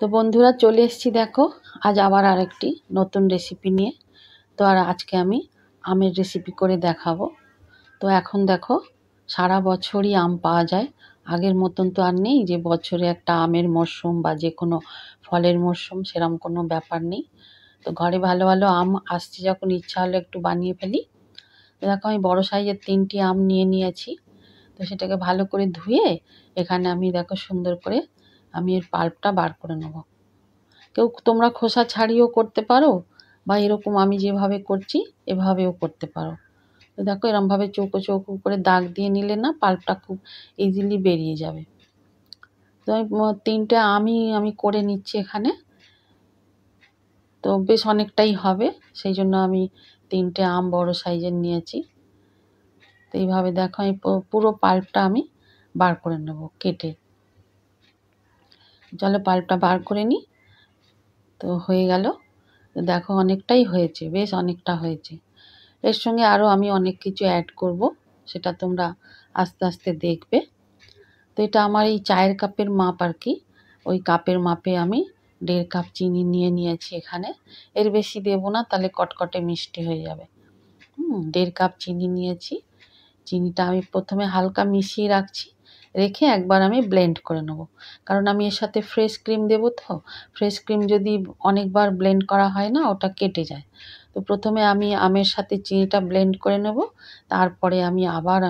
তো বন্ধুরা চলে এসেছি দেখো আজ আবার আরেকটি নতুন রেসিপি নিয়ে। তো আর আজকে আমি আমের রেসিপি করে দেখাবো। তো এখন দেখো সারা বছরই আম পাওয়া যায়, আগের মতন তো আর নেই যে বছরে একটা আমের মরশুম বা যে কোনো ফলের মরশুম, সেরকম কোনো ব্যাপার নেই। তো ঘরে ভালো ভালো আম আসছে, যখন ইচ্ছা হলো একটু বানিয়ে ফেলি। তো দেখো আমি বড় সাইজের 3টি আম নিয়ে নিয়েছি। তো সেটাকে ভালো করে ধুয়ে এখানে আমি দেখো সুন্দর করে আমি এর পাল্পটা বার করে নেবো। কেউ তোমরা খোসা ছাড়িয়েও করতে পারো, বা এরকম আমি যেভাবে করছি এভাবেও করতে পারো। তো দেখো এরমভাবে চৌকো চৌকো করে দাগ দিয়ে নিলে না পাল্পটা খুব ইজিলি বেরিয়ে যাবে। তো আমি 3টে আমি করে নিচ্ছি এখানে। তো বেশ অনেকটাই হবে, সেই জন্য আমি 3টে আম বড় সাইজের নিয়েছি। তো এইভাবে দেখো আমি পুরো পাল্পটা আমি বার করে নেব কেটে। চলো পাল্পটা বার করে নিই। তো হয়ে গেল। দেখো অনেকটাই হয়েছে, বেশ অনেকটা হয়েছে। এর সঙ্গে আরও আমি অনেক কিছু অ্যাড করব, সেটা তোমরা আস্তে আস্তে দেখবে। তো এটা আমার এই চায়ের কাপের মাপ আর কি, ওই কাপের মাপে আমি 1.5 কাপ চিনি নিয়ে নিয়েছি এখানে। এর বেশি দেবো না, তাহলে কটকটে মিষ্টি হয়ে যাবে। 1.5 কাপ চিনি নিয়েছি। চিনিটা আমি প্রথমে হালকা মিশিয়ে রাখছি, রেখে একবার আমি ব্লেন্ড করে নেব। কারণ আমি এর সাথে ফ্রেশ ক্রিম দেবো, তো ফ্রেশ ক্রিম যদি অনেকবার ব্লেন্ড করা হয় না, ওটা কেটে যায়। তো প্রথমে আমি আমের সাথে চিনিটা ব্লেন্ড করে নেব, তারপরে আমি আবার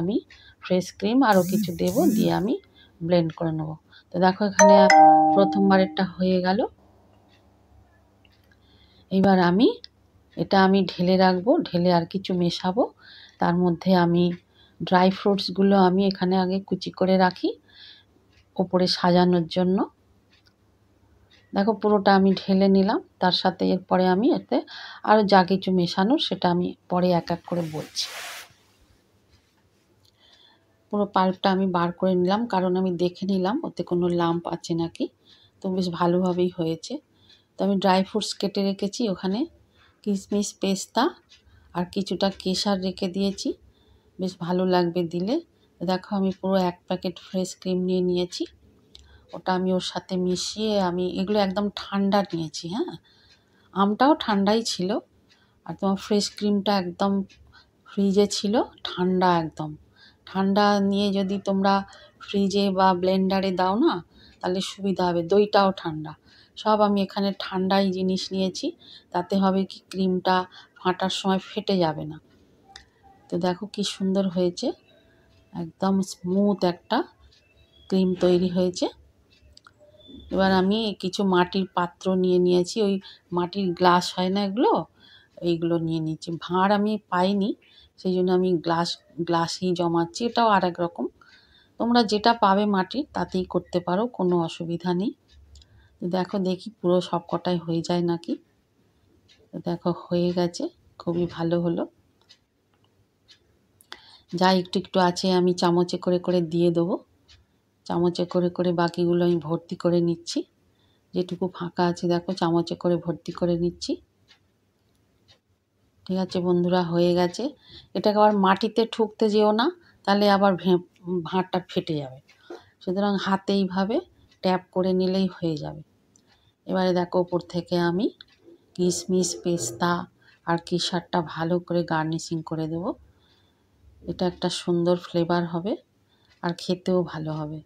ফ্রেশ ক্রিম আরও কিছু দেব, দিয়ে আমি ব্লেন্ড করে নেব। তো দেখো এখানে প্রথমবারেরটা হয়ে গেল। এবার এটা আমি ঢেলে রাখবো, ঢেলে আর কিছু মেশাবো। তার মধ্যে আমি ড্রাই ফ্রুটসগুলো আমি এখানে আগে কুচি করে রাখি ওপরে সাজানোর জন্য। দেখো পুরোটা আমি ঢেলে নিলাম, তার সাথে এরপরে আমি এতে আরও যা কিছু মেশানোর সেটা আমি পরে এক এক করে বলছি। পুরো পাল্পটা আমি বার করে নিলাম, কারণ আমি দেখে নিলাম ওতে কোনো লাম্প আছে নাকি। তো বেশ ভালোভাবেই হয়েছে। তো আমি ড্রাই ফ্রুটস কেটে রেখেছি, ওখানে কিশমিশ, পেস্তা আর কিছুটা কেশর রেখে দিয়েছি, বেশ ভালো লাগবে দিলে। দেখো আমি পুরো 1 প্যাকেট ফ্রেশ ক্রিম নিয়ে নিয়েছি, ওটা আমি ওর সাথে মিশিয়ে আমি এগুলো একদম ঠান্ডা নিয়েছি। হ্যাঁ, আমটাও ঠান্ডাই ছিল, আর তোমার ফ্রেশ ক্রিমটা একদম ফ্রিজে ছিল, ঠান্ডা একদম। ঠান্ডা নিয়ে যদি তোমরা ফ্রিজে বা ব্লেন্ডারে দাও না, তাহলে সুবিধা হবে। দইটাও ঠান্ডা, সব আমি এখানে ঠান্ডাই জিনিস নিয়েছি, তাতে হবে কি ক্রিমটা ফাটার সময় ফেটে যাবে না। তো দেখো কি সুন্দর হয়েছে, একদম স্মুথ একটা ক্রিম তৈরি হয়েছে। এবার আমি কিছু মাটির পাত্র নিয়ে নিয়েছি, ওই মাটির গ্লাস হয় না এগুলো, এইগুলো নিয়ে নিচ্ছি। ভাঁড় আমি পাইনি, সেই জন্য আমি গ্লাসেই জমাচ্ছি। এটাও আর এক রকম, তোমরা যেটা পাবে মাটির তাতেই করতে পারো, কোনো অসুবিধা নেই। দেখো দেখি পুরো সব কটাই হয়ে যায় নাকি। দেখো হয়ে গেছে, খুবই ভালো হলো। যা একটু একটু আছে আমি চামচে করে করে দিয়ে দেবো, চামচে করে করে বাকিগুলো আমি ভর্তি করে নিচ্ছি। যেটুকু ফাঁকা আছে দেখো চামচে করে ভর্তি করে নিচ্ছি। ঠিক আছে বন্ধুরা, হয়ে গেছে। এটাকে আবার মাটিতে ঠুকতে যেও না, তাহলে আবার ভাঁড়টা ফেটে যাবে। সুতরাং হাতে এইভাবে ট্যাপ করে নিলেই হয়ে যাবে। এবারে দেখো উপর থেকে আমি কিশমিশ, পেস্তা আর কেশরটা ভালো করে গার্নিশিং করে দেবো। এটা একটা সুন্দর ফ্লেভার হবে আর খেতেও ভালো হবে।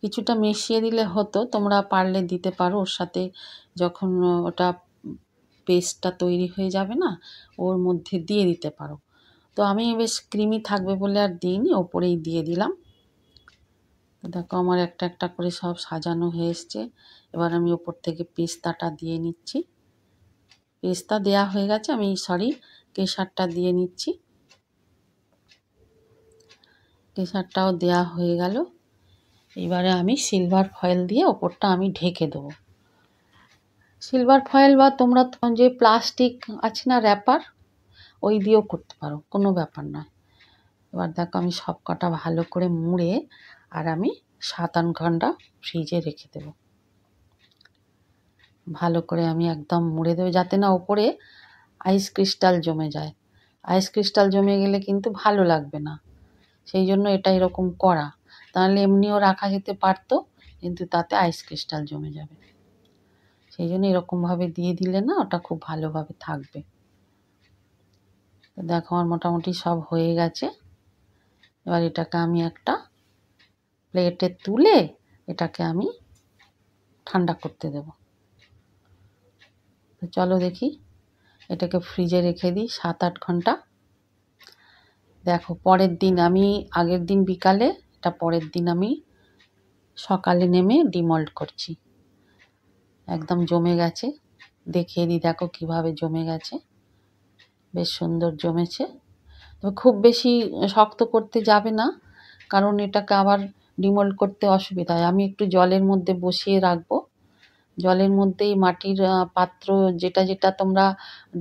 কিছুটা মিশিয়ে দিলে হতো, তোমরা পারলে দিতে পারো ওর সাথে, যখন ওটা পেস্টটা তৈরি হয়ে যাবে না, ওর মধ্যে দিয়ে দিতে পারো। তো আমি বেশ ক্রিমি থাকবে বলে আর দিইনি, ওপরেই দিয়ে দিলাম। তো দেখো আমার একটা একটা করে সব সাজানো হয়ে এসছে। এবার আমি ওপর থেকে পেস্তাটা দিয়ে নিচ্ছি। পেস্তা দেয়া হয়ে গেছে, কেশরটা দিয়ে নিচ্ছি। কেশরটাও দেয়া হয়ে গেল। এবারে আমি সিলভার ফয়েল দিয়ে ওপরটা আমি ঢেকে দেবো। সিলভার ফয়েল বা তোমরা যে প্লাস্টিক আছে না র্যাপার, ওই দিয়েও করতে পারো, কোনো ব্যাপার নয়। এবার দেখো আমি সব কটা ভালো করে মুড়ে আর আমি 7-8 ঘন্টা ফ্রিজে রেখে দেবো। ভালো করে আমি একদম মুড়ে দেবো, যাতে না ওপরে আইস ক্রিস্টাল জমে যায়। আইস ক্রিস্টাল জমে গেলে কিন্তু ভালো লাগবে না, সেই জন্য এটা এরকম করা। তাহলে এমনিও রাখা যেতে পারতো, কিন্তু তাতে আইস ক্রিস্টাল জমে যাবে। সেই জন্য এরকমভাবে দিয়ে দিলে না ওটা খুব ভালোভাবে থাকবে। তো দেখো আমার মোটামুটি সব হয়ে গেছে। এবার এটাকে আমি একটা প্লেটে তুলে এটাকে আমি ঠান্ডা করতে দেব। তো চলো দেখি, এটাকে ফ্রিজে রেখে দিই 7-8 ঘন্টা। দেখো পরের দিন আমি আগের দিন বিকালে, এটা পরের দিন আমি সকালে নেমে ডিমল্ট করছি। একদম জমে গেছে, দেখিয়ে দিই দেখো কিভাবে জমে গেছে, বেশ সুন্দর জমেছে। তবে খুব বেশি শক্ত করতে যাবে না, কারণ এটাকে আবার ডিমল্ট করতে অসুবিধা হয়। আমি একটু জলের মধ্যে বসিয়ে রাখবো, জলের মধ্যেই মাটির পাত্র যেটা যেটা তোমরা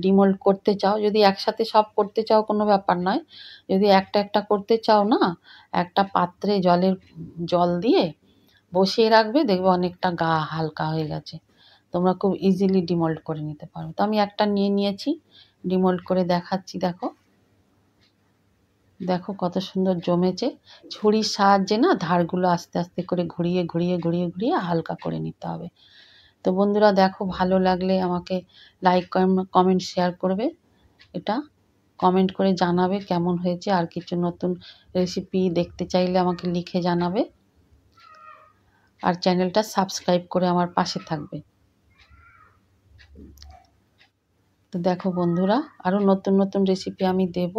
ডিমল্ট করতে চাও, যদি একসাথে সব করতে চাও কোনো ব্যাপার নয়, যদি একটা একটা করতে চাও না, একটা পাত্রে জল দিয়ে বসিয়ে রাখবে, দেখবে অনেকটা গা হালকা হয়ে গেছে, তোমরা খুব ইজিলি ডিমল্ট করে নিতে পারো। তো আমি একটা নিয়ে নিয়েছি, ডিমল্ট করে দেখাচ্ছি। দেখো দেখো কত সুন্দর জমেছে। ছুরির সাহায্যে না ধারগুলো আস্তে আস্তে করে ঘুরিয়ে ঘুরিয়ে ঘুরিয়ে ঘুরিয়ে হালকা করে নিতে হবে। তো বন্ধুরা দেখো, ভালো লাগলে আমাকে লাইক কমেন্ট শেয়ার করবে, এটা কমেন্ট করে জানাবে কেমন হয়েছে। আর কিছু নতুন রেসিপি দেখতে চাইলে আমাকে লিখে জানাবে, আর চ্যানেলটা সাবস্ক্রাইব করে আমার পাশে থাকবে। তো দেখো বন্ধুরা, আরও নতুন নতুন রেসিপি আমি দেব,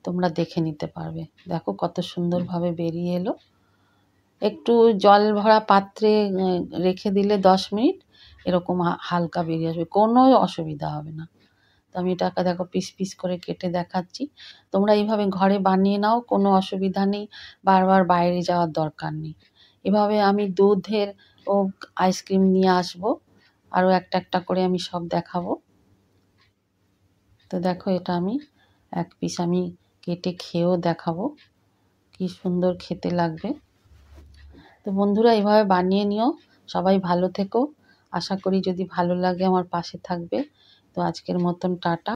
তোমরা দেখে নিতে পারবে। দেখো কত সুন্দরভাবে বেরিয়ে এলো। একটু জল ভরা পাত্রে রেখে দিলে 10 মিনিট এরকম হালকা বেরিয়ে আসবে, কোনো অসুবিধা হবে না। তো আমি এটাকে দেখো পিস পিস করে কেটে দেখাচ্ছি। তোমরা এইভাবে ঘরে বানিয়ে নাও, কোনো অসুবিধা নেই, বারবার বাইরে যাওয়ার দরকার নেই। এভাবে আমি দুধের ও আইসক্রিম নিয়ে আসবো, আরও একটা একটা করে আমি সব দেখাবো। তো দেখো এটা আমি এক পিস আমি কেটে খেয়েও দেখাবো, কি সুন্দর খেতে লাগবে। তো বন্ধুরা এইভাবে বানিয়ে নিও, সবাই ভালো থেকো। আশা করি যদি ভালো লাগে আমার পাশে থাকবে। তো আজকের মতন টাটা।